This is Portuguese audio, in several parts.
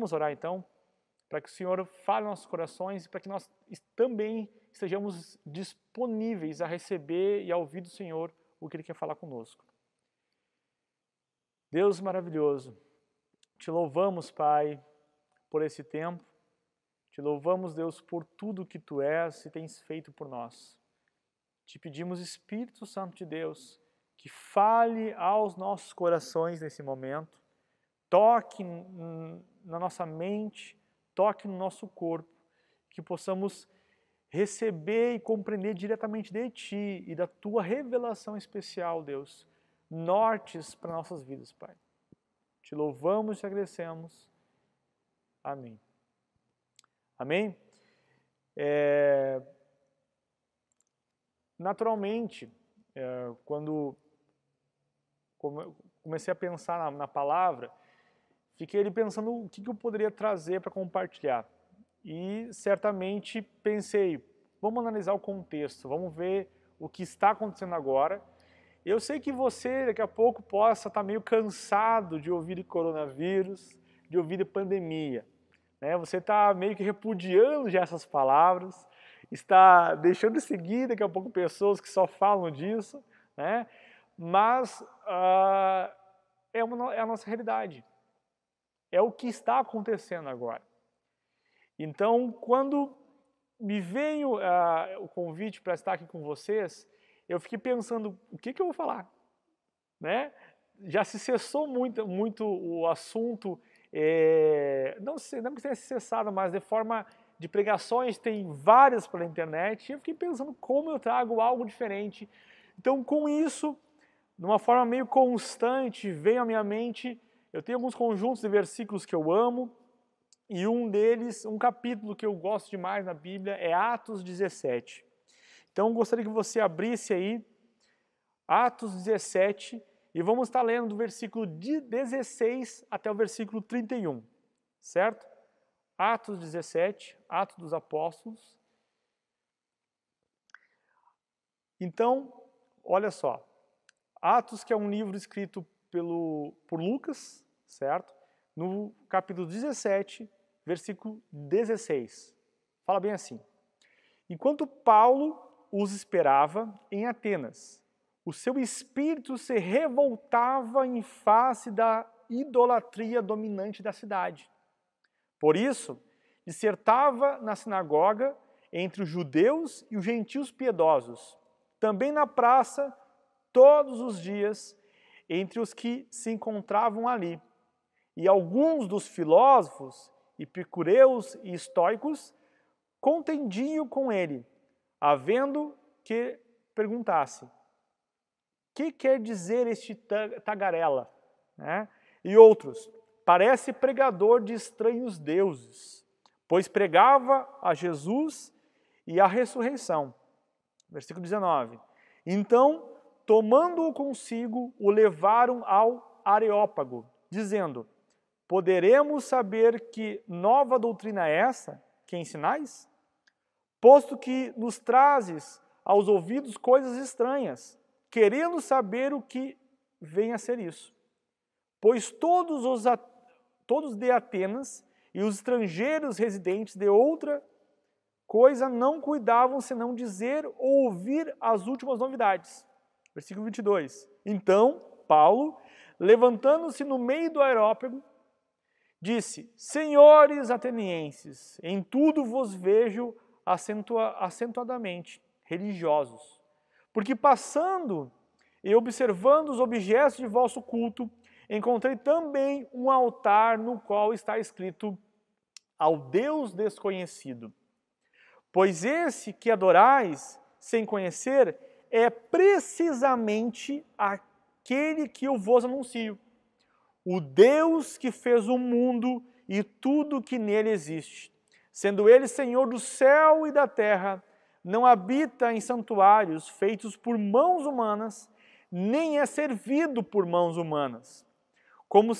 Vamos orar então, para que o Senhor fale nos nossos corações e para que nós também estejamos disponíveis a receber e a ouvir do Senhor o que Ele quer falar conosco. Deus maravilhoso, te louvamos, Pai, por esse tempo. Te louvamos, Deus, por tudo que Tu és e tens feito por nós. Te pedimos, Espírito Santo de Deus, que fale aos nossos corações nesse momento, toque na nossa mente, toque no nosso corpo, que possamos receber e compreender diretamente de Ti e da Tua revelação especial, Deus, nortes para nossas vidas, Pai. Te louvamos e te agradecemos. Amém. Amém? Naturalmente, quando comecei a pensar na palavra, fiquei ali pensando o que eu poderia trazer para compartilhar. E certamente pensei, vamos analisar o contexto, vamos ver o que está acontecendo agora. Eu sei que você daqui a pouco possa estar meio cansado de ouvir de coronavírus, de ouvir de pandemia. Você está meio que repudiando já essas palavras, está deixando de seguir daqui a pouco pessoas que só falam disso, mas é a nossa realidade. É o que está acontecendo agora. Então, quando me veio o convite para estar aqui com vocês, eu fiquei pensando, o que eu vou falar? Já se cessou muito o assunto, não que tenha cessado, mas de forma de pregações, tem várias pela internet, e eu fiquei pensando como eu trago algo diferente. Então, com isso, de uma forma meio constante, veio à minha mente, eu tenho alguns conjuntos de versículos que eu amo, e um deles, um capítulo que eu gosto demais na Bíblia, é Atos 17. Então, eu gostaria que você abrisse aí, Atos 17, e vamos estar lendo do versículo 16 até o versículo 31, certo? Atos 17, Atos dos Apóstolos. Então, olha só, Atos, que é um livro escrito por Lucas, certo? No capítulo 17, versículo 16. Fala bem assim. Enquanto Paulo os esperava em Atenas, o seu espírito se revoltava em face da idolatria dominante da cidade. Por isso, dissertava na sinagoga entre os judeus e os gentios piedosos, também na praça, todos os dias, entre os que se encontravam ali. E alguns dos filósofos, epicureus e estoicos, contendiam com ele, havendo que perguntasse: que quer dizer este tagarela? E outros: parece pregador de estranhos deuses, pois pregava a Jesus e a ressurreição. Versículo 19. Então, tomando-o consigo, o levaram ao Areópago, dizendo: poderemos saber que nova doutrina é essa que ensinais? Posto que nos trazes aos ouvidos coisas estranhas, querendo saber o que vem a ser isso. Pois todos de Atenas e os estrangeiros residentes de outra coisa não cuidavam senão dizer ou ouvir as últimas novidades. Versículo 22. Então, Paulo, levantando-se no meio do aerópago, disse: senhores atenienses, em tudo vos vejo acentuadamente religiosos, porque passando e observando os objetos de vosso culto, encontrei também um altar no qual está escrito: ao Deus desconhecido. Pois esse que adorais sem conhecer é precisamente aquele que eu vos anuncio, o Deus que fez o mundo e tudo que nele existe. Sendo ele Senhor do céu e da terra, não habita em santuários feitos por mãos humanas, nem é servido por mãos humanas, como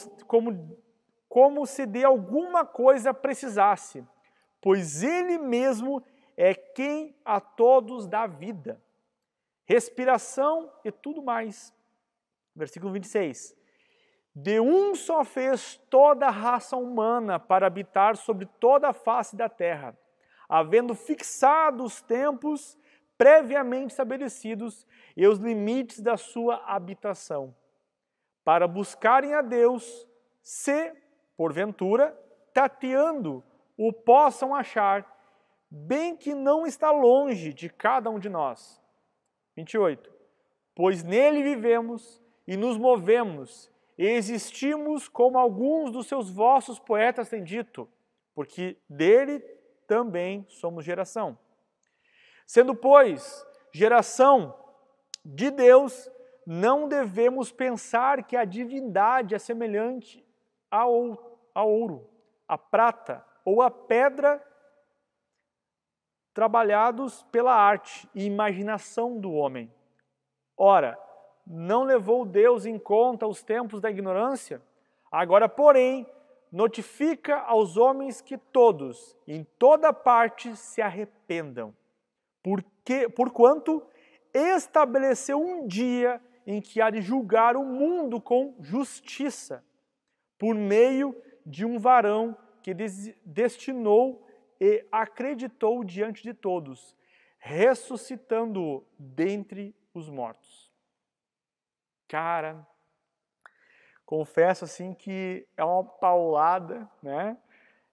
se de alguma coisa precisasse, pois ele mesmo é quem a todos dá vida, respiração e tudo mais. Versículo 26. De um só fez toda a raça humana para habitar sobre toda a face da terra, havendo fixado os tempos previamente estabelecidos e os limites da sua habitação, para buscarem a Deus, se, porventura, tateando, o possam achar, bem que não está longe de cada um de nós. 28. Pois nele vivemos e nos movemos, e existimos como alguns dos seus vossos poetas têm dito, porque dele também somos geração. Sendo, pois, geração de Deus, não devemos pensar que a divindade é semelhante ao ouro, à prata ou à pedra trabalhados pela arte e imaginação do homem. Ora, não levou Deus em conta os tempos da ignorância? Agora, porém, notifica aos homens que todos, em toda parte, se arrependam. Porquanto estabeleceu um dia em que há de julgar o mundo com justiça, por meio de um varão que destinou e acreditou diante de todos, ressuscitando-o dentre os mortos. Cara, confesso assim que é uma paulada, né?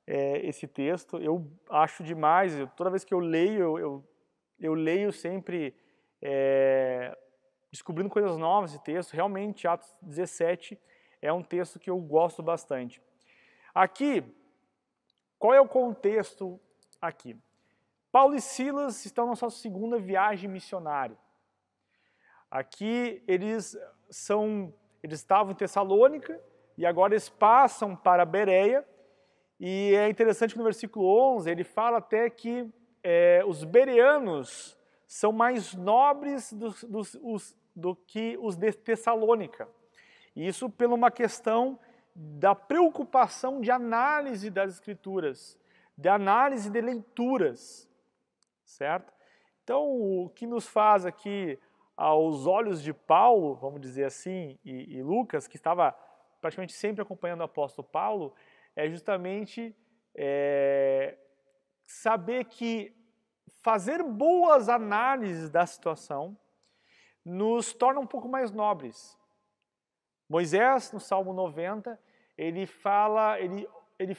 Esse texto, eu acho demais. Toda vez que eu leio, eu leio sempre descobrindo coisas novas de texto. Realmente, Atos 17 é um texto que eu gosto bastante. Aqui, qual é o contexto aqui? Paulo e Silas estão na sua segunda viagem missionária. Aqui eles estavam em Tessalônica e agora eles passam para Bereia. E é interessante que no versículo 11 ele fala até que os bereanos são mais nobres do que os de Tessalônica. E isso por uma questão da preocupação de análise das Escrituras, de análise de leituras, certo? Então, o que nos faz aqui, aos olhos de Paulo, vamos dizer assim, e Lucas, que estava praticamente sempre acompanhando o apóstolo Paulo, é justamente saber que fazer boas análises da situação nos torna um pouco mais nobres. Moisés, no Salmo 90, ele fala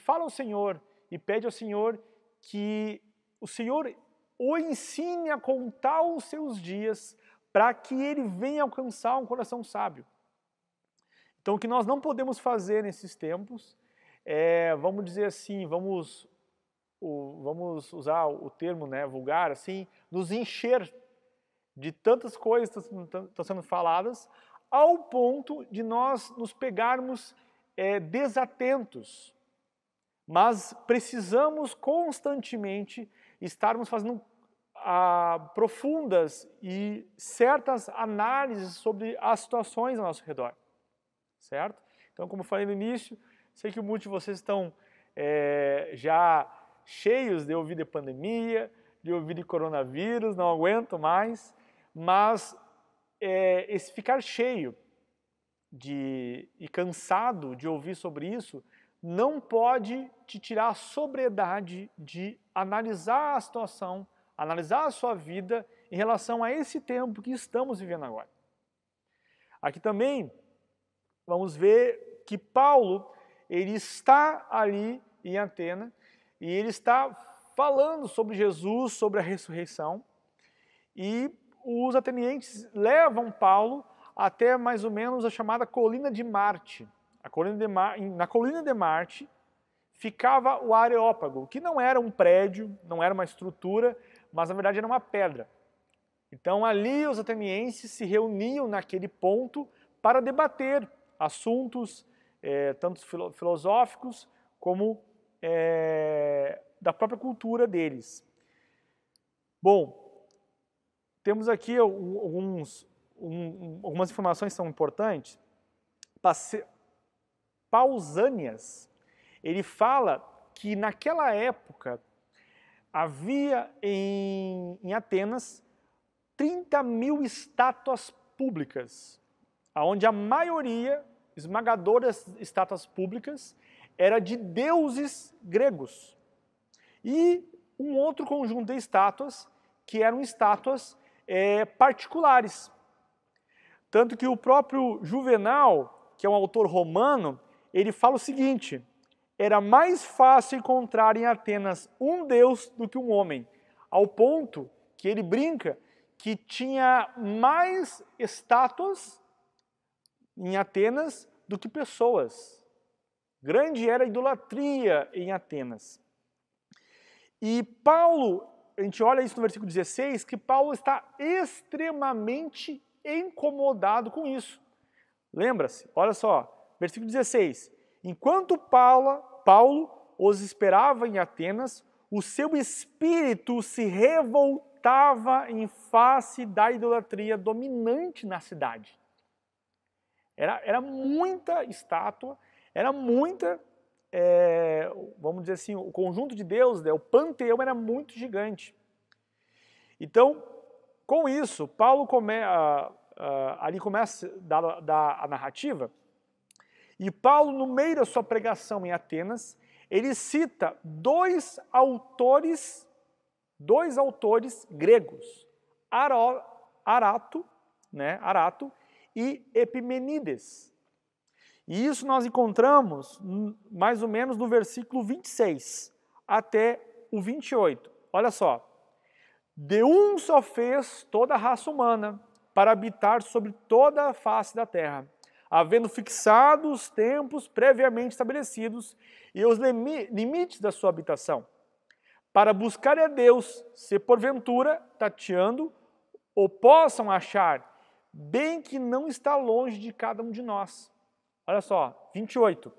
ao Senhor e pede ao Senhor que o Senhor o ensine a contar os seus dias para que ele venha alcançar um coração sábio. Então, o que nós não podemos fazer nesses tempos vamos dizer assim, vamos usar o termo vulgar, assim, nos encher de tantas coisas que estão sendo faladas, ao ponto de nós nos pegarmos desatentos. Mas precisamos constantemente estarmos fazendo profundas e certas análises sobre as situações ao nosso redor, certo? Então, como eu falei no início, sei que muitos de vocês estão já cheios de ouvir de pandemia, de ouvir de coronavírus, não aguento mais, mas esse ficar cheio e cansado de ouvir sobre isso não pode te tirar a sobriedade de analisar a situação, analisar a sua vida em relação a esse tempo que estamos vivendo agora. Aqui também vamos ver que Paulo, ele está ali em Atenas e ele está falando sobre Jesus, sobre a ressurreição, e os atenienses levam Paulo até mais ou menos a chamada Colina de Marte. Na Colina de Marte ficava o Areópago, que não era um prédio, não era uma estrutura, mas na verdade era uma pedra. Então ali os atenienses se reuniam naquele ponto para debater assuntos tanto filosóficos como da própria cultura deles. Bom, temos aqui algumas informações que são importantes. Pausanias, ele fala que naquela época havia em Atenas 30 mil estátuas públicas, onde a maioria esmagadoras estátuas públicas era de deuses gregos. E um outro conjunto de estátuas que eram estátuas particulares. Tanto que o próprio Juvenal, que é um autor romano, ele fala o seguinte: era mais fácil encontrar em Atenas um deus do que um homem, ao ponto que ele brinca que tinha mais estátuas em Atenas do que pessoas. Grande era a idolatria em Atenas. E Paulo, a gente olha isso no versículo 16, que Paulo está extremamente incomodado com isso. Lembra-se, olha só, versículo 16. Enquanto Paulo os esperava em Atenas, o seu espírito se revoltava em face da idolatria dominante na cidade. Era muita estátua, era muita, vamos dizer assim, o conjunto de Deus, o panteão era muito gigante. Então, com isso, Paulo ali começa a dar a narrativa, e Paulo, no meio da sua pregação em Atenas, ele cita dois autores gregos, Arato e Epimenides. E isso nós encontramos mais ou menos no versículo 26 até o 28. Olha só. De um só fez toda a raça humana para habitar sobre toda a face da terra, havendo fixado os tempos previamente estabelecidos e os limites da sua habitação, para buscar a Deus, se porventura, tateando, ou possam achar, bem que não está longe de cada um de nós. Olha só, 28.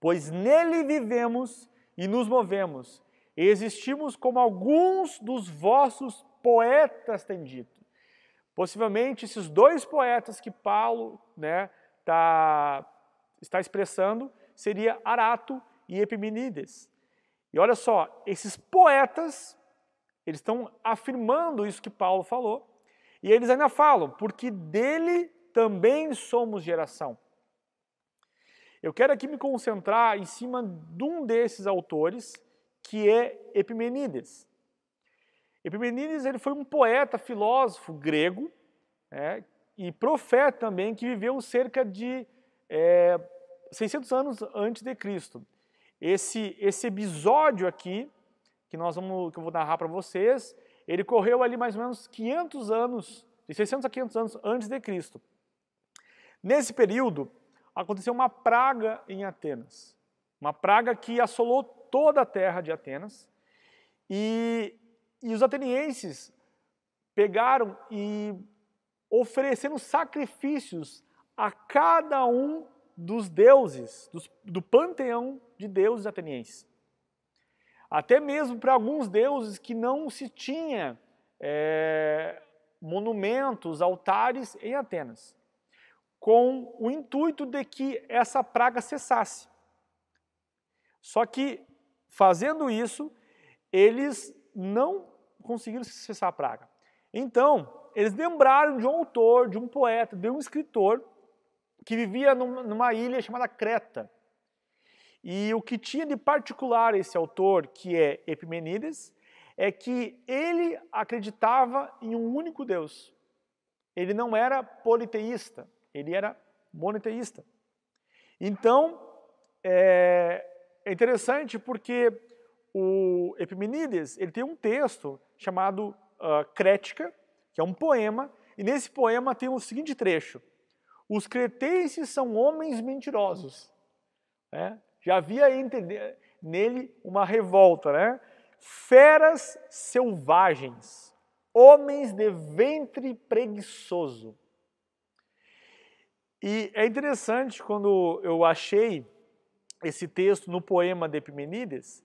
Pois nele vivemos e nos movemos, e existimos como alguns dos vossos poetas têm dito. Possivelmente esses dois poetas que Paulo está expressando seria Arato e Epimenides. E olha só, esses poetas, eles estão afirmando isso que Paulo falou, e eles ainda falam, porque dele também somos geração. Eu quero aqui me concentrar em cima de um desses autores, que é Epimenides. Epimenides ele foi um poeta, filósofo grego, e profeta também, que viveu cerca de 600 anos antes de Cristo. Esse episódio aqui, que eu vou narrar para vocês, ele correu ali mais ou menos 500 anos, de 600 a 500 anos antes de Cristo. Nesse período, aconteceu uma praga em Atenas. Uma praga que assolou toda a terra de Atenas. E os atenienses pegaram e ofereceram sacrifícios a cada um dos deuses, do panteão de deuses atenienses. Até mesmo para alguns deuses que não se tinha monumentos, altares em Atenas, com o intuito de que essa praga cessasse. Só que, fazendo isso, eles não conseguiram cessar a praga. Então, eles lembraram de um autor, de um poeta, de um escritor que vivia numa ilha chamada Creta. E o que tinha de particular esse autor, que é Epimenides, é que ele acreditava em um único Deus. Ele não era politeísta, ele era monoteísta. Então, é interessante porque o Epimenides ele tem um texto chamado Crética, que é um poema, e nesse poema tem o seguinte trecho: os cretenses são homens mentirosos. Já havia nele uma revolta, feras selvagens, homens de ventre preguiçoso. E é interessante quando eu achei esse texto no poema de Epimenides,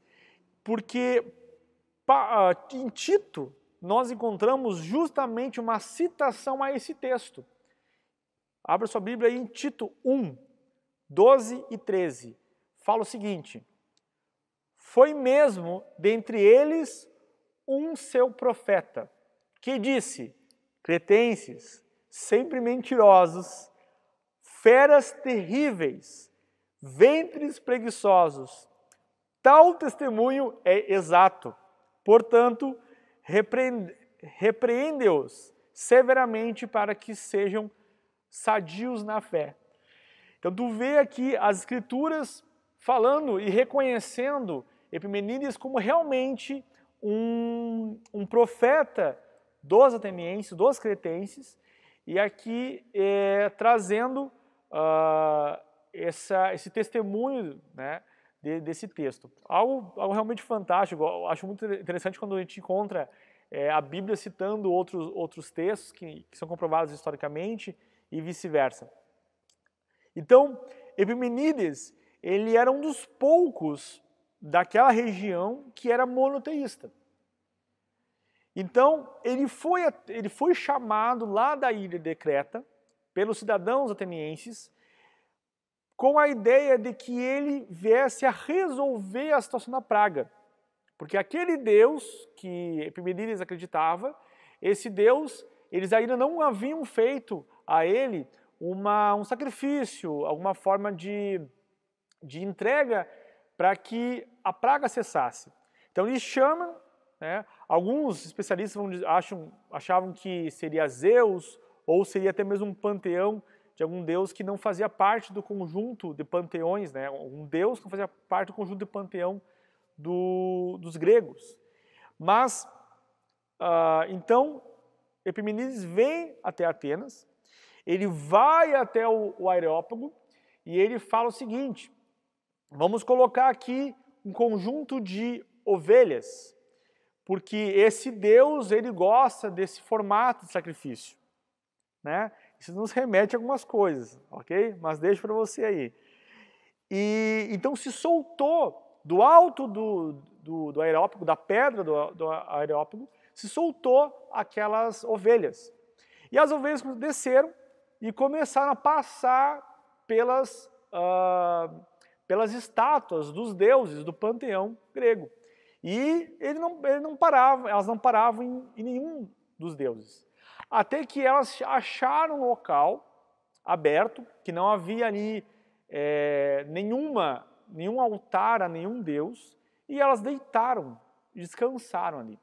porque em Tito nós encontramos justamente uma citação a esse texto. Abra sua Bíblia aí em Tito 1, 12 e 13. Fala o seguinte: foi mesmo dentre eles um seu profeta, que disse: cretenses, sempre mentirosos, feras terríveis, ventres preguiçosos. Tal testemunho é exato. Portanto, repreende-os severamente para que sejam sadios na fé. Então tu vê aqui as Escrituras falando e reconhecendo Epimenides como realmente um profeta dos atenienses, dos cretenses, e aqui trazendo esse testemunho, né, desse texto. Algo realmente fantástico. Eu acho muito interessante quando a gente encontra a Bíblia citando outros textos que são comprovados historicamente e vice-versa. Então, Epimenides, ele era um dos poucos daquela região que era monoteísta. Então, ele foi chamado lá da ilha de Creta, pelos cidadãos atenienses, com a ideia de que ele viesse a resolver a situação da praga. Porque aquele Deus que Epimenides acreditava, esse Deus, eles ainda não haviam feito a ele um sacrifício, alguma forma de entrega para que a praga cessasse. Então eles chamam, né, alguns especialistas achavam que seria Zeus, ou seria até mesmo um panteão de algum deus que não fazia parte do conjunto de panteões, né, um deus que não fazia parte do conjunto de panteão dos gregos. Mas, então, Epimenides vem até Atenas, ele vai até o Areópago e ele fala o seguinte: vamos colocar aqui um conjunto de ovelhas, porque esse Deus, ele gosta desse formato de sacrifício, né? Isso nos remete a algumas coisas, ok? Mas deixo para você aí. E então se soltou do alto do Areópago, da pedra do Areópago, se soltou aquelas ovelhas. E as ovelhas desceram e começaram a passar pelas estátuas dos deuses do panteão grego. E ele não parava, elas não paravam em nenhum dos deuses. Até que elas acharam um local aberto, que não havia ali nenhum altar a nenhum deus, e elas deitaram, descansaram ali.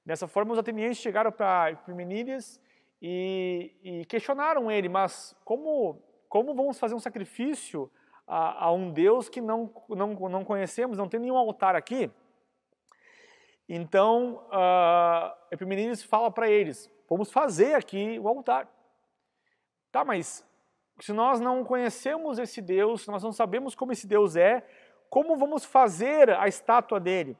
Dessa forma, os atenienses chegaram para Epimenides e questionaram ele: mas como vamos fazer um sacrifício a um Deus que não conhecemos, não tem nenhum altar aqui? Então, Epimenides fala para eles: vamos fazer aqui o altar. Tá, mas se nós não conhecemos esse Deus, se nós não sabemos como esse Deus é, como vamos fazer a estátua dele?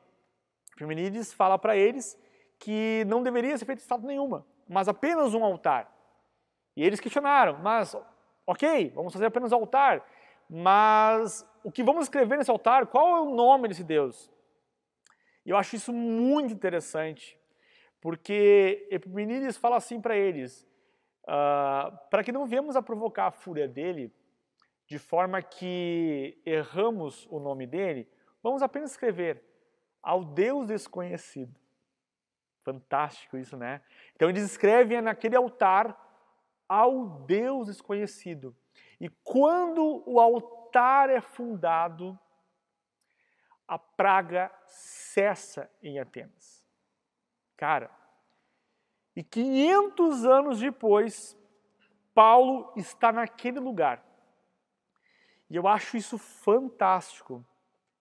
Epimenides fala para eles que não deveria ser feita estátua nenhuma, mas apenas um altar. E eles questionaram: mas, ok, vamos fazer apenas um altar, mas o que vamos escrever nesse altar? Qual é o nome desse Deus? E eu acho isso muito interessante, porque Epimenides fala assim para eles: para que não venhamos a provocar a fúria dele, de forma que erramos o nome dele, vamos apenas escrever ao Deus desconhecido. Fantástico isso, né? Então eles escrevem naquele altar ao Deus desconhecido. E quando o altar é fundado, a praga cessa em Atenas. Cara, e 500 anos depois, Paulo está naquele lugar. E eu acho isso fantástico.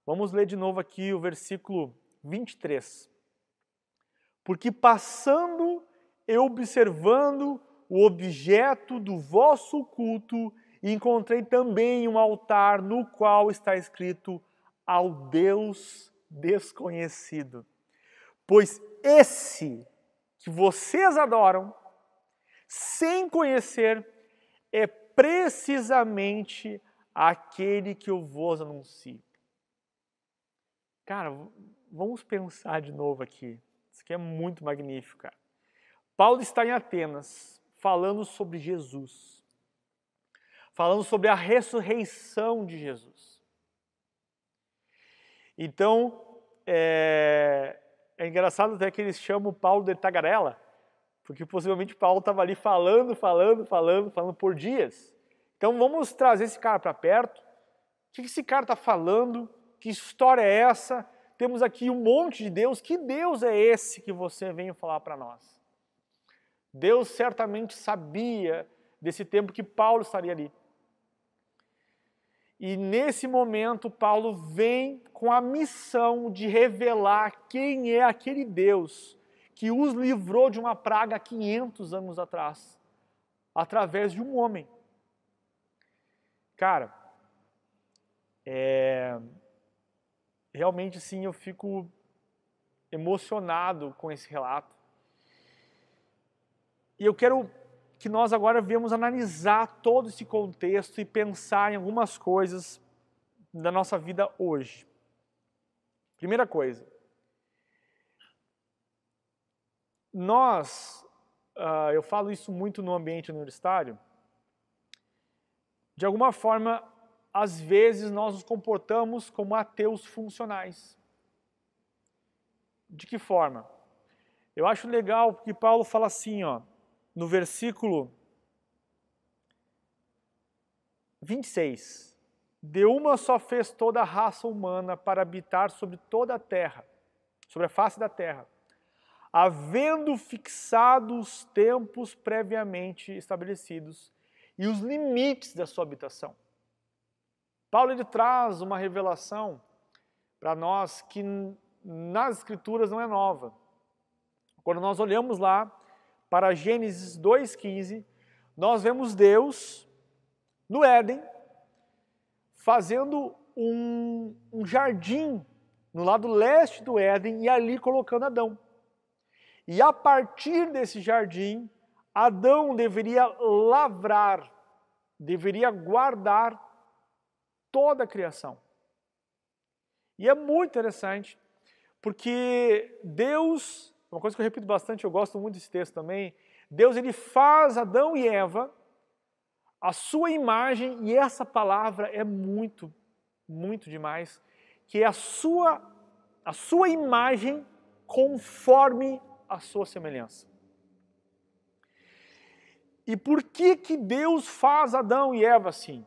Vamos ler de novo aqui o versículo 23. Porque passando e observando o objeto do vosso culto, encontrei também um altar no qual está escrito: ao Deus desconhecido. Pois esse que vocês adoram, sem conhecer, é precisamente aquele que eu vos anuncio. Cara, vamos pensar de novo aqui. Isso aqui é muito magnífico, cara. Paulo está em Atenas, falando sobre Jesus. Falando sobre a ressurreição de Jesus. Então, é engraçado até que eles chamam Paulo de tagarela, porque possivelmente Paulo estava ali falando por dias. Então vamos trazer esse cara para perto. O que esse cara está falando? Que história é essa? Temos aqui um monte de Deus. Que Deus é esse que você veio falar para nós? Deus certamente sabia desse tempo que Paulo estaria ali. E nesse momento, Paulo vem com a missão de revelar quem é aquele Deus que os livrou de uma praga há 500 anos atrás, através de um homem. Cara, realmente sim, eu fico emocionado com esse relato. E eu quero que nós agora viemos analisar todo esse contexto e pensar em algumas coisas da nossa vida hoje. Primeira coisa, eu falo isso muito no ambiente universitário, de alguma forma, às vezes nós nos comportamos como ateus funcionais. De que forma? Eu acho legal porque Paulo fala assim, ó, no versículo 26, de uma só fez toda a raça humana para habitar sobre toda a terra, sobre a face da terra, havendo fixado os tempos previamente estabelecidos e os limites da sua habitação. Paulo ele traz uma revelação para nós que nas Escrituras não é nova. Quando nós olhamos lá para Gênesis 2,15, nós vemos Deus no Éden fazendo um jardim no lado leste do Éden e ali colocando Adão. E a partir desse jardim, Adão deveria lavrar, deveria guardar toda a criação. E é muito interessante, porque Deus, uma coisa que eu repito bastante, eu gosto muito desse texto também, Deus ele faz Adão e Eva a sua imagem, e essa palavra é muito, muito demais, que é a sua imagem conforme a sua semelhança. E por que Deus faz Adão e Eva assim?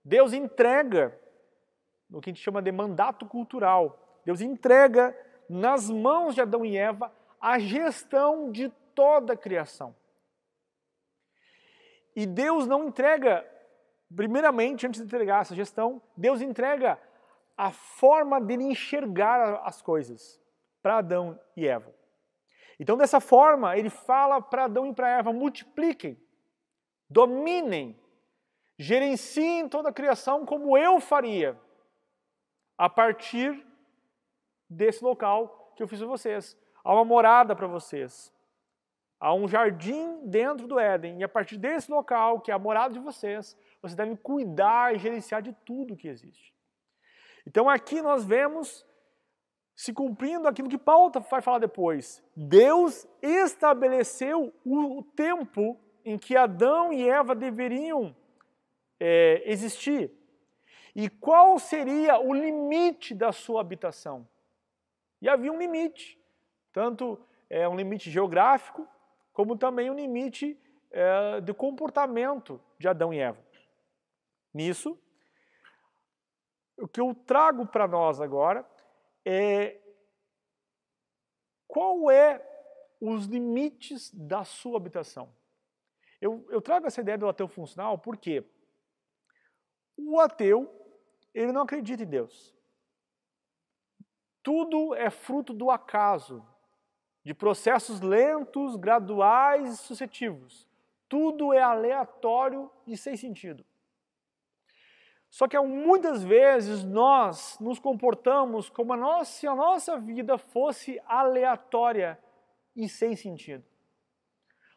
Deus entrega, no que a gente chama de mandato cultural, Deus entrega nas mãos de Adão e Eva a gestão de toda a criação. E Deus não entrega, primeiramente, antes de entregar essa gestão, Deus entrega a forma dele enxergar as coisas para Adão e Eva. Então, dessa forma, ele fala para Adão e para Eva, multipliquem, dominem, gerenciem toda a criação como eu faria, a partir desse local que eu fiz para vocês. Há uma morada para vocês. Há um jardim dentro do Éden, e a partir desse local, que é a morada de vocês, vocês devem cuidar e gerenciar de tudo que existe. Então aqui nós vemos se cumprindo aquilo que Paulo vai falar depois. Deus estabeleceu o tempo em que Adão e Eva deveriam existir. E qual seria o limite da sua habitação? E havia um limite, tanto um limite geográfico, como também um limite de comportamento de Adão e Eva. Nisso, o que eu trago para nós agora é qual é os limites da sua habitação. Eu trago essa ideia do ateu funcional porque o ateu, ele não acredita em Deus. Tudo é fruto do acaso, de processos lentos, graduais e sucessivos. Tudo é aleatório e sem sentido. Só que muitas vezes nós nos comportamos como se a nossa vida fosse aleatória e sem sentido.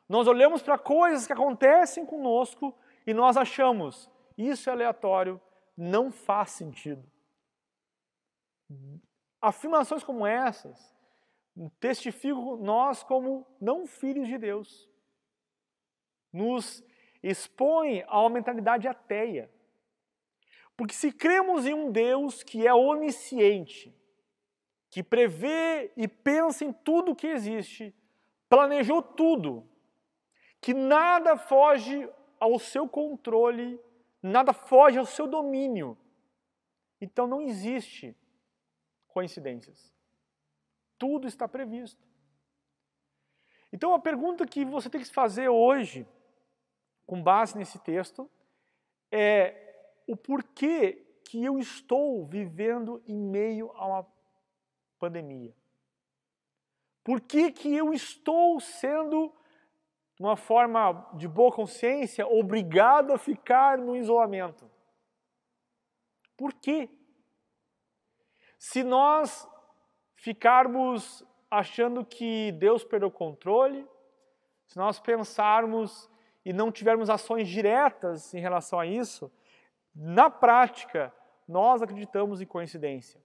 Nós olhamos para coisas que acontecem conosco e nós achamos, isso é aleatório, não faz sentido. Afirmações como essas testificam nós como não filhos de Deus. Nos expõe a uma mentalidade ateia. Porque se cremos em um Deus que é onisciente, que prevê e pensa em tudo que existe, planejou tudo, que nada foge ao seu controle, nada foge ao seu domínio. Então não existe coincidências. Tudo está previsto. Então a pergunta que você tem que se fazer hoje, com base nesse texto, é o porquê que eu estou vivendo em meio a uma pandemia. Por que que eu estou sendo, de uma forma de boa consciência, obrigado a ficar no isolamento? Por quê? Se nós ficarmos achando que Deus perdeu o controle, se nós pensarmos e não tivermos ações diretas em relação a isso, na prática, nós acreditamos em coincidência.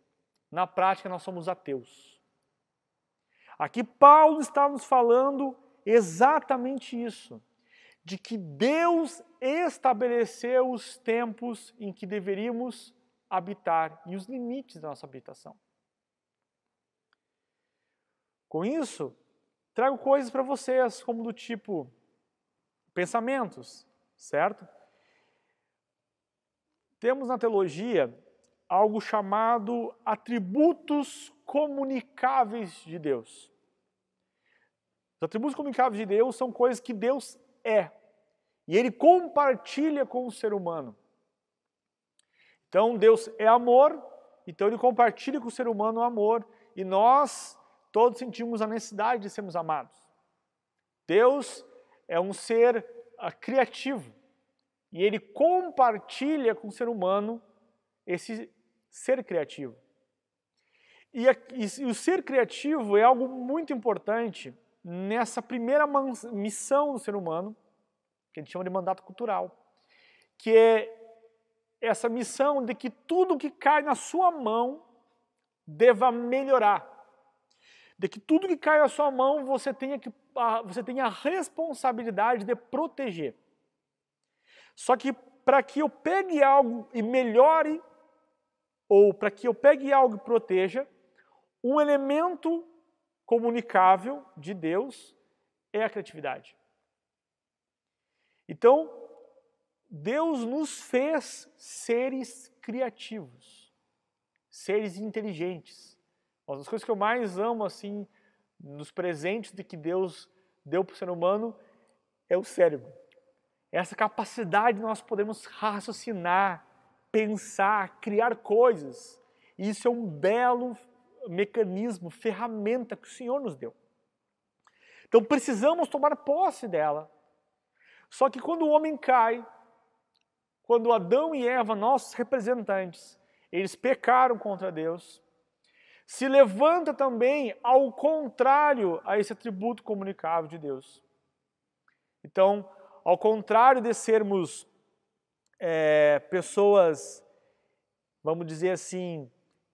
Na prática, nós somos ateus. Aqui Paulo está nos falando exatamente isso, de que Deus estabeleceu os tempos em que deveríamos habitar e os limites da nossa habitação. Com isso, trago coisas para vocês, como do tipo pensamentos, certo? Temos na teologia algo chamado atributos comunicáveis de Deus. Os atributos comunicáveis de Deus são coisas que Deus é, e Ele compartilha com o ser humano. Então Deus é amor, então Ele compartilha com o ser humano o amor, e nós todos sentimos a necessidade de sermos amados. Deus é um ser criativo, e Ele compartilha com o ser humano esse ser criativo. E o ser criativo é algo muito importante nessa primeira missão do ser humano, que a gente chama de mandato cultural, que é essa missão de que tudo que cai na sua mão deva melhorar. De que tudo que cai na sua mão você tenha a responsabilidade de proteger. Só que para que eu pegue algo e melhore, ou para que eu pegue algo e proteja, um elemento comunicável de Deus é a criatividade. Então, Deus nos fez seres criativos, seres inteligentes. Uma das coisas que eu mais amo, assim, nos presentes de que Deus deu para o ser humano é o cérebro. Essa capacidade de nós podermos raciocinar, pensar, criar coisas. Isso é um belo mecanismo, ferramenta que o Senhor nos deu. Então precisamos tomar posse dela. Só que quando o homem cai, quando Adão e Eva, nossos representantes, eles pecaram contra Deus, se levanta também ao contrário a esse atributo comunicável de Deus. Então, ao contrário de sermos pessoas, vamos dizer assim,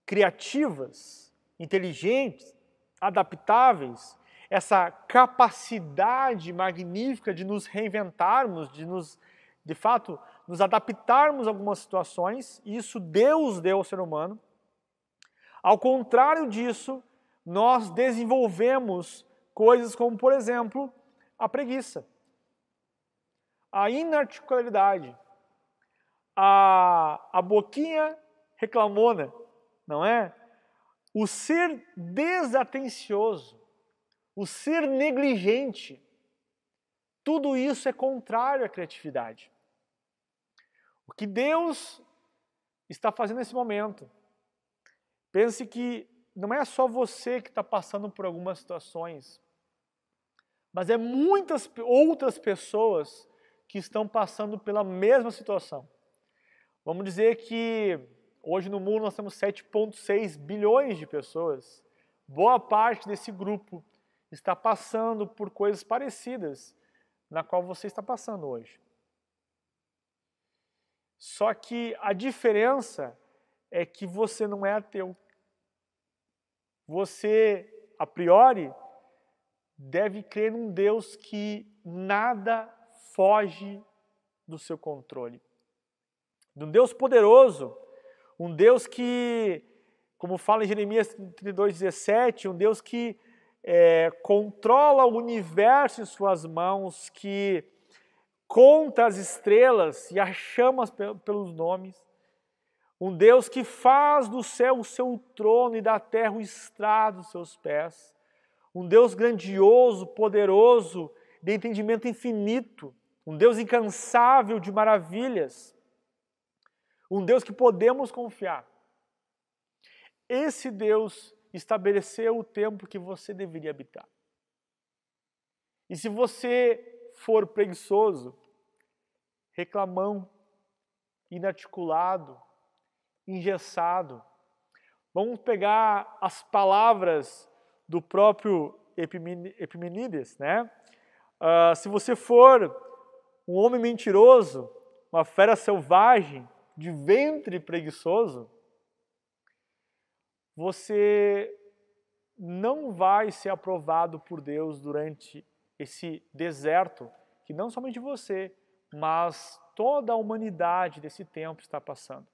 criativas, inteligentes, adaptáveis, essa capacidade magnífica de nos reinventarmos, de fato, nos adaptarmos a algumas situações, isso Deus deu ao ser humano. Ao contrário disso, nós desenvolvemos coisas como, por exemplo, a preguiça, a inarticularidade, a boquinha reclamona, não é? O ser desatencioso, o ser negligente, tudo isso é contrário à criatividade. O que Deus está fazendo nesse momento, pense que não é só você que está passando por algumas situações, mas é muitas outras pessoas que estão passando pela mesma situação. Vamos dizer que hoje no mundo nós temos 7,6 bilhões de pessoas. Boa parte desse grupo está passando por coisas parecidas na qual você está passando hoje. Só que a diferença é que você não é ateu. Você, a priori, deve crer num Deus que nada foge do seu controle. De um Deus poderoso, um Deus que, como fala em Jeremias 32,17, um Deus que controla o universo em suas mãos, que conta as estrelas e as chama pelos nomes, um Deus que faz do céu o seu trono e da terra o estrado dos seus pés, um Deus grandioso, poderoso, de entendimento infinito, um Deus incansável de maravilhas, um Deus que podemos confiar. Esse Deus estabeleceu o tempo que você deveria habitar. E se você for preguiçoso, reclamão, inarticulado, engessado, vamos pegar as palavras do próprio Epimenides, né? Se você for um homem mentiroso, uma fera selvagem, de ventre preguiçoso, você não vai ser aprovado por Deus durante esse deserto que não somente você, mas toda a humanidade desse tempo está passando.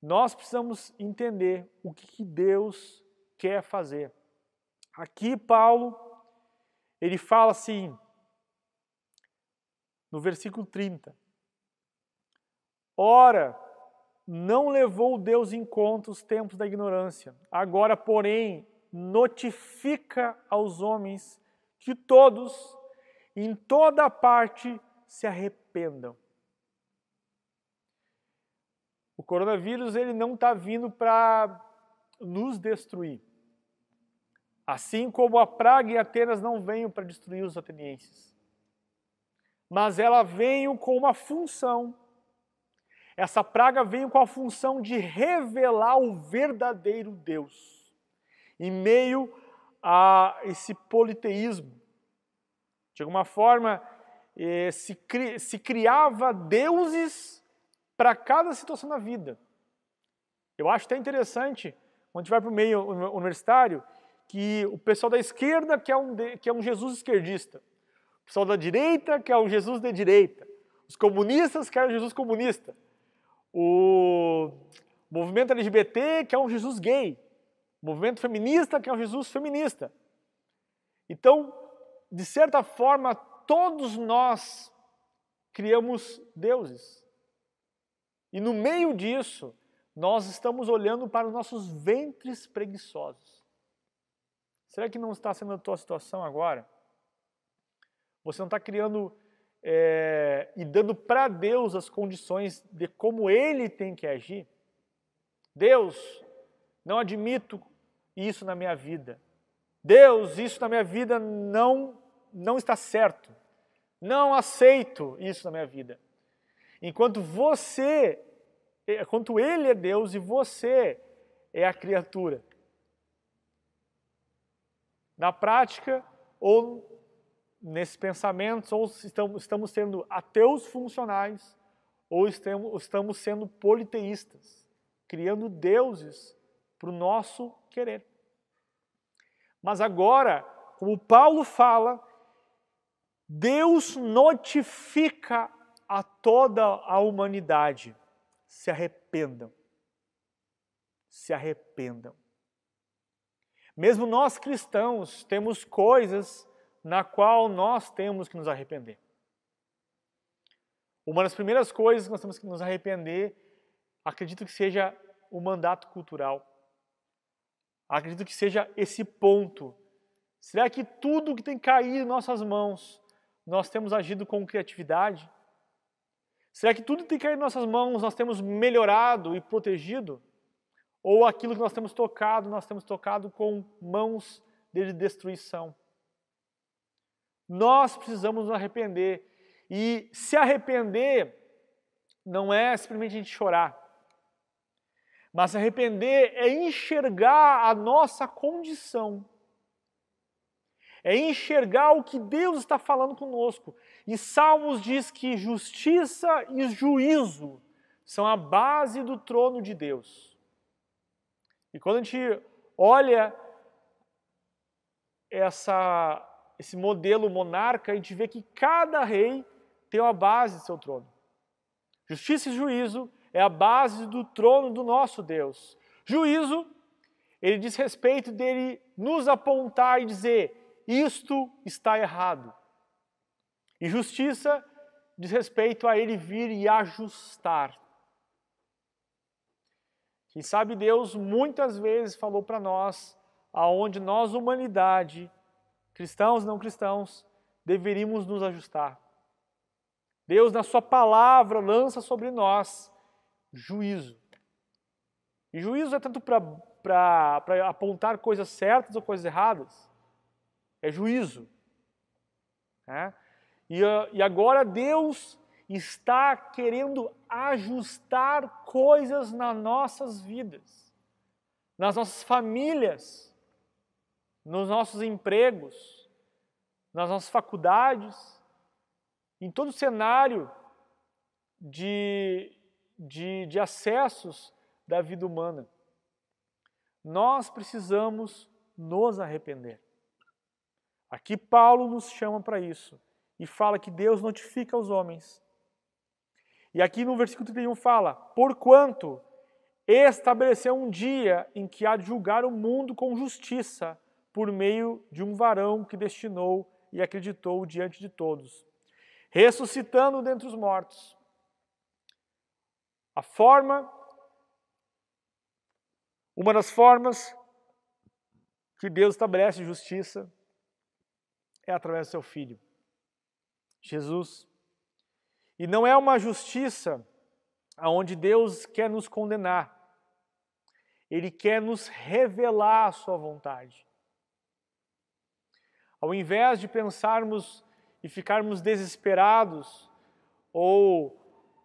Nós precisamos entender o que Deus quer fazer. Aqui Paulo, ele fala assim, no versículo 30, ora, não levou Deus em conta os tempos da ignorância. Agora, porém, notifica aos homens que todos, em toda parte, se arrependam. O coronavírus ele não está vindo para nos destruir. Assim como a praga em Atenas não veio para destruir os atenienses. Mas ela veio com uma função. Essa praga veio com a função de revelar o verdadeiro Deus, em meio a esse politeísmo. De alguma forma, se criava deuses para cada situação da vida. Eu acho até interessante, quando a gente vai para o meio universitário, que o pessoal da esquerda quer um Jesus esquerdista, o pessoal da direita quer um Jesus de direita, os comunistas querem um Jesus comunista, o movimento LGBT quer um Jesus gay, o movimento feminista quer um Jesus feminista. Então, de certa forma, todos nós criamos deuses. E no meio disso, nós estamos olhando para os nossos ventres preguiçosos. Será que não está sendo a tua situação agora? Você não está criando e dando para Deus as condições de como Ele tem que agir? Deus, não admito isso na minha vida. Deus, isso na minha vida não está certo. Não aceito isso na minha vida. Enquanto Ele é Deus e você é a criatura. Na prática, ou nesses pensamentos, ou estamos sendo ateus funcionais, ou estamos sendo politeístas, criando deuses para o nosso querer. Mas agora, como Paulo fala, Deus notifica a toda a humanidade, se arrependam. Se arrependam. Mesmo nós cristãos temos coisas na qual nós temos que nos arrepender. Uma das primeiras coisas que nós temos que nos arrepender, acredito que seja o mandato cultural. Acredito que seja esse ponto. Será que tudo que tem caído em nossas mãos, nós temos agido com criatividade? Será que tudo que tem caído em nossas mãos, nós temos melhorado e protegido? Ou aquilo que nós temos tocado com mãos de destruição? Nós precisamos nos arrepender. E se arrepender não é simplesmente a gente chorar. Mas se arrepender é enxergar a nossa condição. É enxergar o que Deus está falando conosco. E Salmos diz que justiça e juízo são a base do trono de Deus. E quando a gente olha esse modelo monarca, a gente vê que cada rei tem uma base de seu trono. Justiça e juízo é a base do trono do nosso Deus. Juízo, ele diz respeito dele nos apontar e dizer, isto está errado. E justiça diz respeito a Ele vir e ajustar. Quem sabe Deus muitas vezes falou para nós aonde nós, humanidade, cristãos e não cristãos, deveríamos nos ajustar. Deus, na sua palavra, lança sobre nós juízo. E juízo é tanto para apontar coisas certas ou coisas erradas. É juízo. Né? E agora Deus está querendo ajustar coisas nas nossas vidas, nas nossas famílias, nos nossos empregos, nas nossas faculdades, em todo o cenário de acessos da vida humana. Nós precisamos nos arrepender. Aqui Paulo nos chama para isso e fala que Deus notifica aos homens. E aqui no versículo 31 fala: porquanto estabeleceu um dia em que há de julgar o mundo com justiça, por meio de um varão que destinou e acreditou diante de todos, ressuscitando dentre os mortos. Uma das formas que Deus estabelece justiça é através do seu Filho, Jesus. E não é uma justiça onde Deus quer nos condenar. Ele quer nos revelar a sua vontade. Ao invés de pensarmos e ficarmos desesperados ou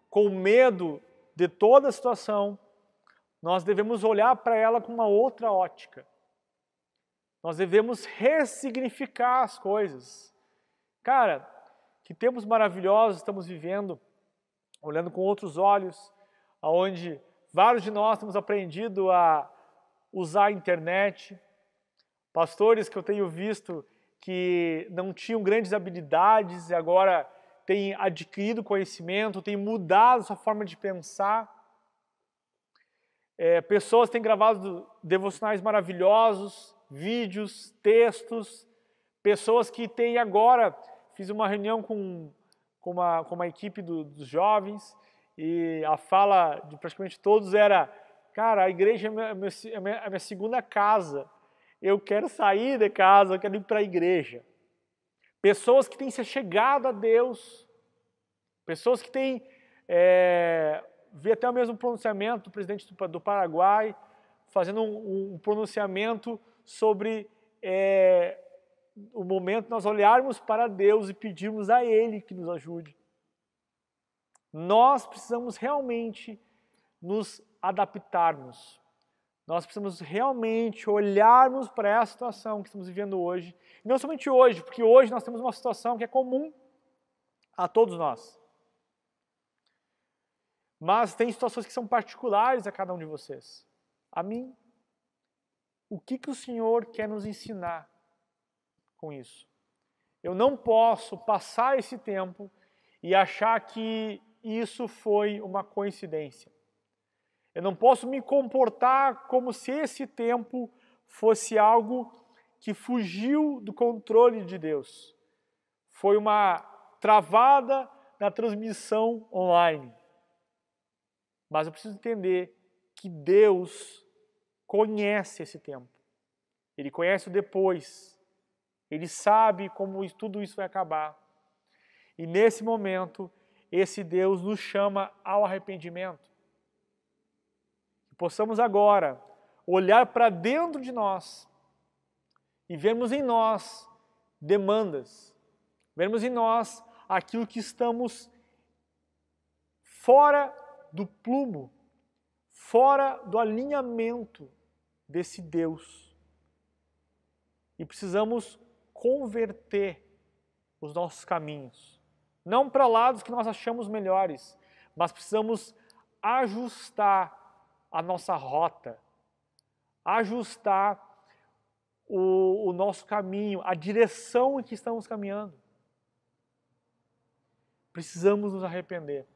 com medo de toda a situação, nós devemos olhar para ela com uma outra ótica. Nós devemos ressignificar as coisas. Cara, que tempos maravilhosos estamos vivendo, olhando com outros olhos, onde vários de nós temos aprendido a usar a internet. Pastores que eu tenho visto que não tinham grandes habilidades e agora têm adquirido conhecimento, têm mudado sua forma de pensar. Pessoas têm gravado devocionais maravilhosos, vídeos, textos. Pessoas que têm agora... Fiz uma reunião com uma equipe dos jovens e a fala de praticamente todos era: cara, a igreja é a minha segunda casa. Eu quero sair de casa, eu quero ir para a igreja. Pessoas que têm se chegado a Deus. Pessoas que têm... vi até o mesmo pronunciamento do presidente do Paraguai, fazendo um pronunciamento sobre... o momento de nós olharmos para Deus e pedirmos a Ele que nos ajude. Nós precisamos realmente nos adaptarmos. Nós precisamos realmente olharmos para essa situação que estamos vivendo hoje. E não somente hoje, porque hoje nós temos uma situação que é comum a todos nós. Mas tem situações que são particulares a cada um de vocês. A mim. O que o Senhor quer nos ensinar com isso? Eu não posso passar esse tempo e achar que isso foi uma coincidência. Eu não posso me comportar como se esse tempo fosse algo que fugiu do controle de Deus. Foi uma travada na transmissão online. Mas eu preciso entender que Deus conhece esse tempo. Ele conhece o depois. Ele sabe como tudo isso vai acabar. E nesse momento, esse Deus nos chama ao arrependimento. Que possamos agora olhar para dentro de nós e vermos em nós demandas. Vermos em nós aquilo que estamos fora do plumo, fora do alinhamento desse Deus. E precisamos converter os nossos caminhos. Não para lados que nós achamos melhores, mas precisamos ajustar a nossa rota, ajustar o nosso caminho, a direção em que estamos caminhando. Precisamos nos arrepender.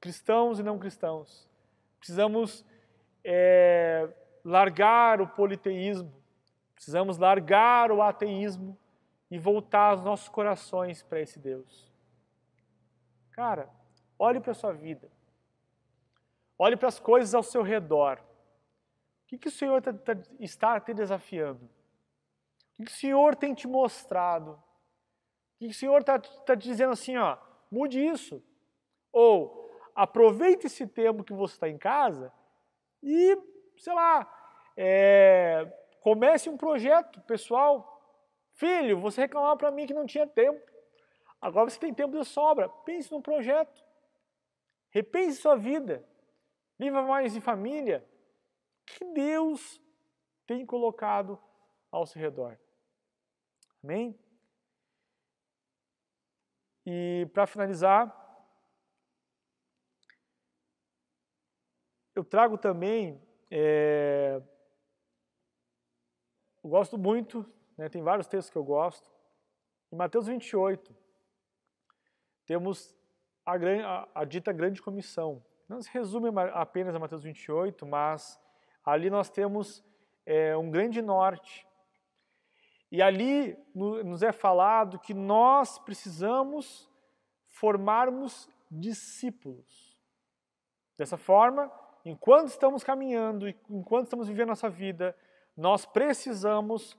Cristãos e não cristãos. Precisamos largar o politeísmo. Precisamos largar o ateísmo e voltar os nossos corações para esse Deus. Cara, olhe para a sua vida. Olhe para as coisas ao seu redor. O que o Senhor está te desafiando? O que o Senhor tem te mostrado? O que o Senhor está te dizendo assim, ó, mude isso? Ou aproveite esse tempo que você está em casa e, sei lá, comece um projeto pessoal. Filho, você reclamava para mim que não tinha tempo. Agora você tem tempo de sobra. Pense num projeto. Repense sua vida. Viva mais em família. O que Deus tem colocado ao seu redor? Amém? E para finalizar, eu trago também, eu gosto muito, né, tem vários textos que eu gosto. Em Mateus 28, temos a dita grande comissão. Não se resume apenas a Mateus 28, mas ali nós temos um grande norte. E ali nos é falado que nós precisamos formarmos discípulos. Dessa forma, enquanto estamos caminhando, enquanto estamos vivendo nossa vida, nós precisamos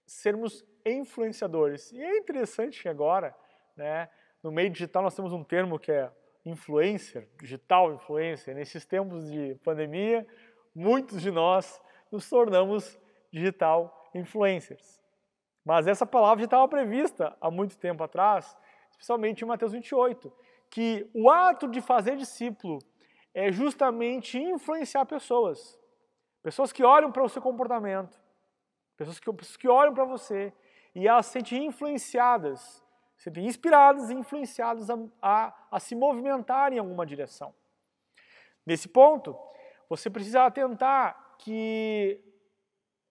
sermos influenciadores. E é interessante que agora, né, no meio digital nós temos um termo que é influencer, digital influencer. Nesses tempos de pandemia, muitos de nós nos tornamos digital influencers. Mas essa palavra já estava prevista há muito tempo atrás, especialmente em Mateus 28, que o ato de fazer discípulo é justamente influenciar pessoas. Pessoas que olham para o seu comportamento, pessoas que olham para você e elas se sentem influenciadas, se sentem inspiradas e influenciadas a se movimentar em alguma direção. Nesse ponto, você precisa atentar que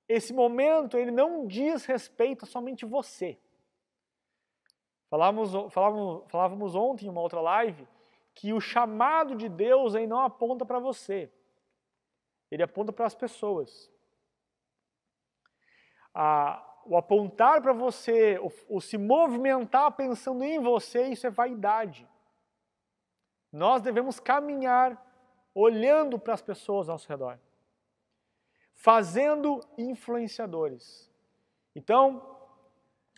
esse momento ele não diz respeito a somente você. Falávamos ontem em uma outra live que o chamado de Deus aí não aponta para você. Ele aponta para as pessoas. O apontar para você, o se movimentar pensando em você, isso é vaidade. Nós devemos caminhar olhando para as pessoas ao nosso redor, fazendo influenciadores. Então,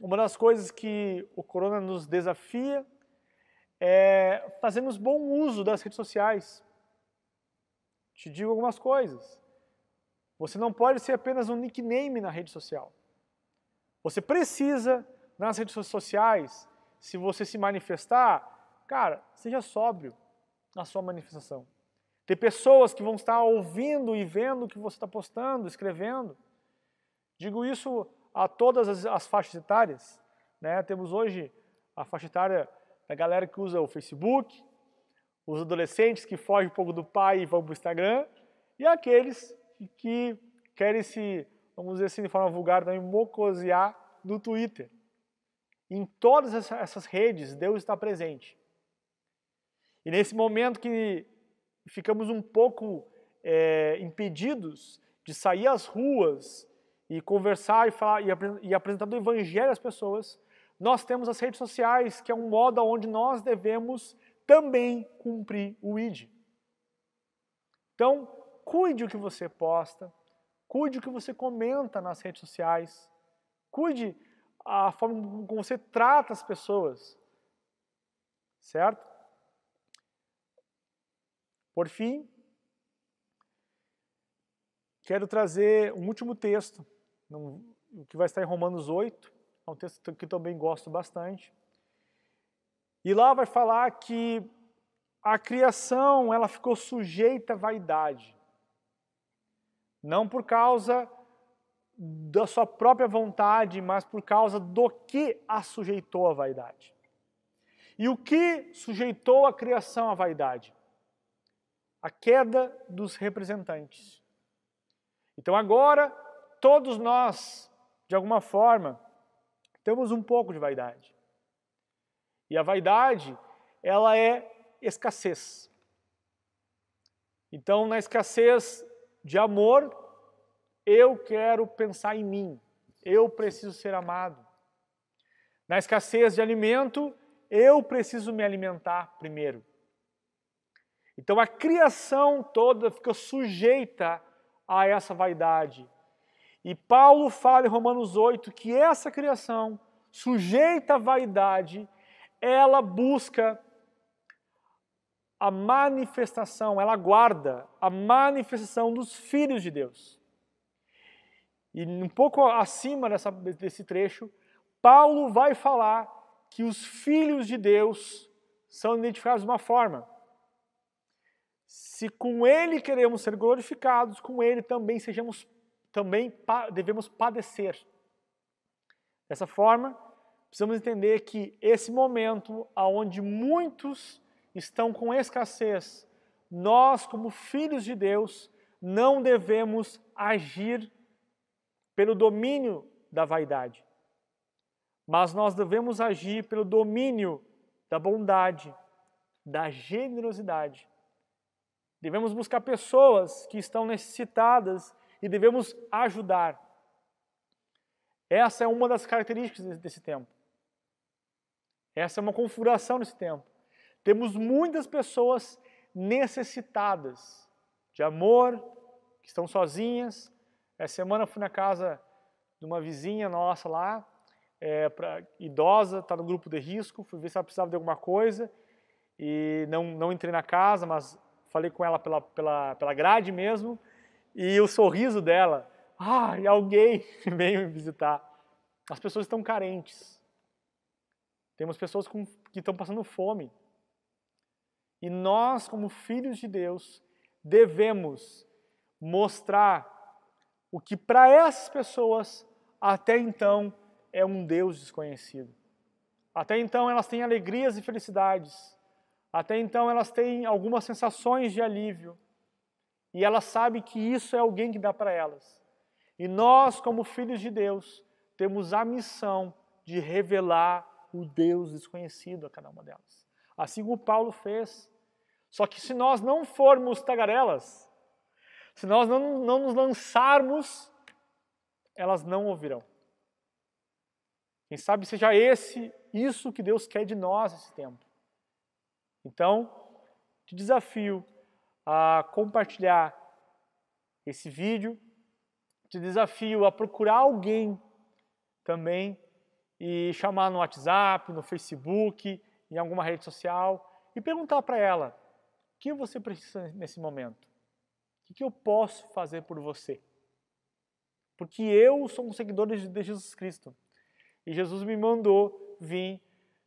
uma das coisas que o Corona nos desafia é fazermos bom uso das redes sociais. Te digo algumas coisas. Você não pode ser apenas um nickname na rede social. Você precisa, nas redes sociais, se você se manifestar, cara, seja sóbrio na sua manifestação. Tem pessoas que vão estar ouvindo e vendo o que você está postando, escrevendo. Digo isso a todas as faixas etárias, né? Temos hoje a faixa etária da galera que usa o Facebook, os adolescentes que fogem um pouco do pai e vão para o Instagram, e aqueles que querem se, vamos dizer assim de forma vulgar, também mocosear no Twitter. Em todas essas redes, Deus está presente. E nesse momento que ficamos um pouco impedidos de sair às ruas e conversar e falar e apresentar o Evangelho às pessoas, nós temos as redes sociais, que é um modo onde nós devemos também cumprir o ID. Então, cuide o que você posta, cuide o que você comenta nas redes sociais, cuide a forma como você trata as pessoas, certo? Por fim, quero trazer um último texto, que vai estar em Romanos 8, é um texto que eu também gosto bastante. E lá vai falar que a criação ela ficou sujeita à vaidade. Não por causa da sua própria vontade, mas por causa do que a sujeitou à vaidade. E o que sujeitou a criação à vaidade? A queda dos representantes. Então agora, todos nós, de alguma forma, temos um pouco de vaidade. E a vaidade, ela é escassez. Então, na escassez de amor, eu quero pensar em mim. Eu preciso ser amado. Na escassez de alimento, eu preciso me alimentar primeiro. Então a criação toda fica sujeita a essa vaidade. E Paulo fala em Romanos 8 que essa criação, sujeita à vaidade, ela busca a manifestação, ela aguarda a manifestação dos filhos de Deus. E um pouco acima desse trecho, Paulo vai falar que os filhos de Deus são identificados de uma forma. Se com ele queremos ser glorificados, com ele também devemos padecer. Dessa forma, precisamos entender que esse momento onde muitos estão com escassez, nós, como filhos de Deus, não devemos agir pelo domínio da vaidade, mas nós devemos agir pelo domínio da bondade, da generosidade. Devemos buscar pessoas que estão necessitadas e devemos ajudar. Essa é uma das características desse tempo. Essa é uma configuração desse tempo. Temos muitas pessoas necessitadas de amor, que estão sozinhas. Essa semana eu fui na casa de uma vizinha nossa lá, idosa, está no grupo de risco, fui ver se ela precisava de alguma coisa e não entrei na casa, mas falei com ela pela grade mesmo, e o sorriso dela, e alguém veio me visitar. As pessoas estão carentes. Temos pessoas que estão passando fome. E nós, como filhos de Deus, devemos mostrar o que para essas pessoas até então é um Deus desconhecido. Até então elas têm alegrias e felicidades. Até então elas têm algumas sensações de alívio. E elas sabem que isso é alguém que dá para elas. E nós, como filhos de Deus, temos a missão de revelar o Deus desconhecido a cada uma delas. Assim como Paulo fez. Só que se nós não formos tagarelas, se nós não nos lançarmos, elas não ouvirão. Quem sabe seja isso que Deus quer de nós nesse tempo. Então, te desafio a compartilhar esse vídeo, te desafio a procurar alguém também e chamar no WhatsApp, no Facebook, em alguma rede social e perguntar para ela: o que você precisa nesse momento? O que eu posso fazer por você? Porque eu sou um seguidor de Jesus Cristo e Jesus me mandou vir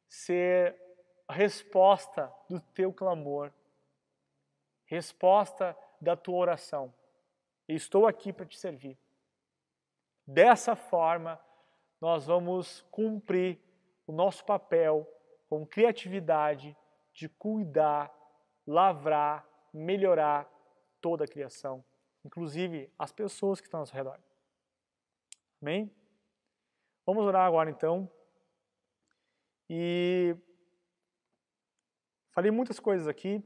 ser a resposta do teu clamor, resposta da tua oração. E estou aqui para te servir. Dessa forma, nós vamos cumprir o nosso papel com criatividade de cuidar, lavrar, melhorar toda a criação, inclusive as pessoas que estão ao nosso redor. Amém? Vamos orar agora então. E falei muitas coisas aqui.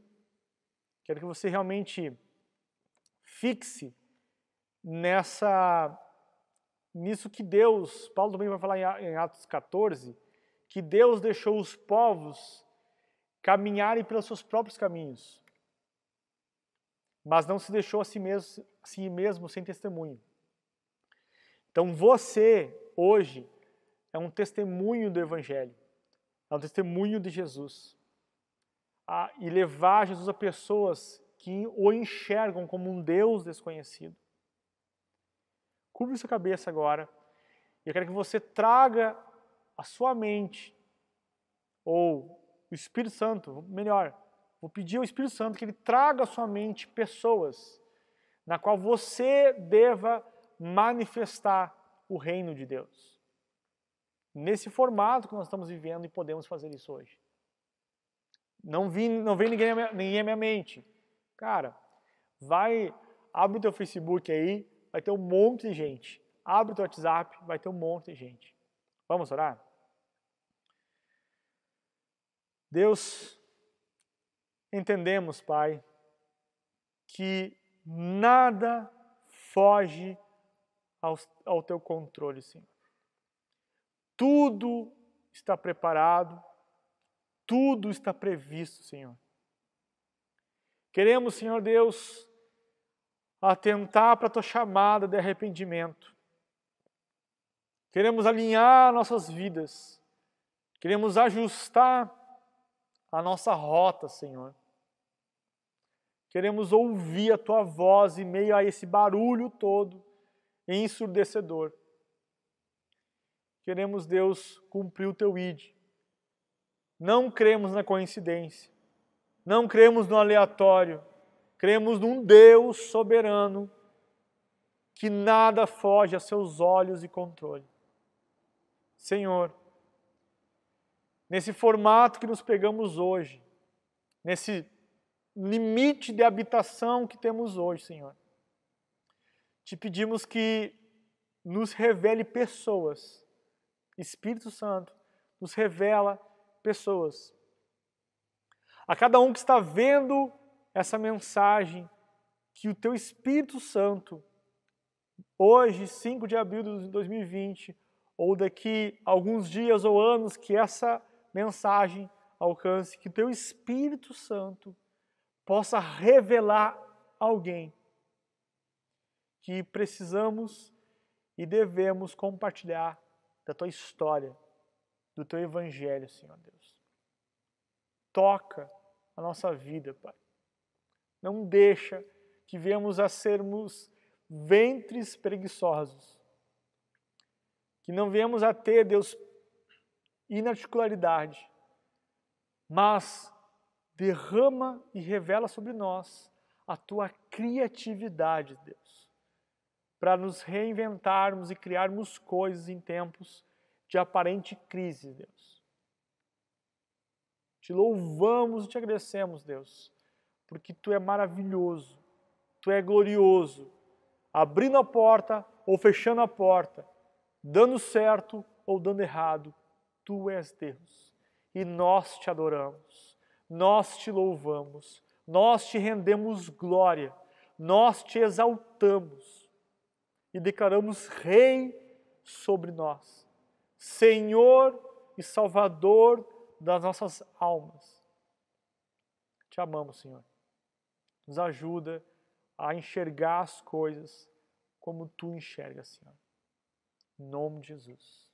Quero que você realmente fixe nisso que Deus, Paulo também vai falar em Atos 14, que Deus deixou os povos caminharem pelos seus próprios caminhos, mas não se deixou a si mesmo sem testemunho. Então você, hoje, é um testemunho do Evangelho, é um testemunho de Jesus. E levar Jesus a pessoas que o enxergam como um Deus desconhecido. Curve sua cabeça agora. E eu quero que você traga a sua mente, ou o Espírito Santo, melhor, vou pedir ao Espírito Santo que ele traga à sua mente pessoas na qual você deva manifestar o reino de Deus. Nesse formato que nós estamos vivendo e podemos fazer isso hoje. Não vem ninguém à minha mente. Cara, abre o teu Facebook aí, vai ter um monte de gente. Abre o teu WhatsApp, vai ter um monte de gente. Vamos orar? Deus, entendemos, Pai, que nada foge ao teu controle, Senhor. Tudo está preparado, Tudo está previsto, Senhor. Queremos, Senhor Deus, atentar para a Tua chamada de arrependimento. Queremos alinhar nossas vidas. Queremos ajustar a nossa rota, Senhor. Queremos ouvir a Tua voz em meio a esse barulho todo ensurdecedor. Queremos, Deus, cumprir o Teu ID. Não cremos na coincidência. Não cremos no aleatório. Cremos num Deus soberano que nada foge a seus olhos e controle. Senhor, nesse formato que nos pegamos hoje, nesse limite de habitação que temos hoje, Senhor, te pedimos que nos revele pessoas. Espírito Santo, nos revela pessoas. A cada um que está vendo essa mensagem, que o Teu Espírito Santo, hoje, 5 de abril de 2020, ou daqui a alguns dias ou anos que essa mensagem alcance, que o Teu Espírito Santo possa revelar alguém que precisamos e devemos compartilhar da Tua história, do Teu Evangelho, Senhor Deus. Toca a nossa vida, Pai. Não deixa que venhamos a sermos ventres preguiçosos. Que não venhamos a ter, Deus, inarticularidade. Mas derrama e revela sobre nós a Tua criatividade, Deus. Para nos reinventarmos e criarmos coisas em tempos de aparente crise, Deus. Te louvamos e te agradecemos, Deus, porque Tu é maravilhoso, Tu é glorioso, abrindo a porta ou fechando a porta, dando certo ou dando errado, Tu és Deus. E nós Te adoramos, nós Te louvamos, nós Te rendemos glória, nós Te exaltamos e declaramos Rei sobre nós, Senhor e Salvador das nossas almas. Te amamos, Senhor. Nos ajuda a enxergar as coisas como Tu enxergas, Senhor. Em nome de Jesus.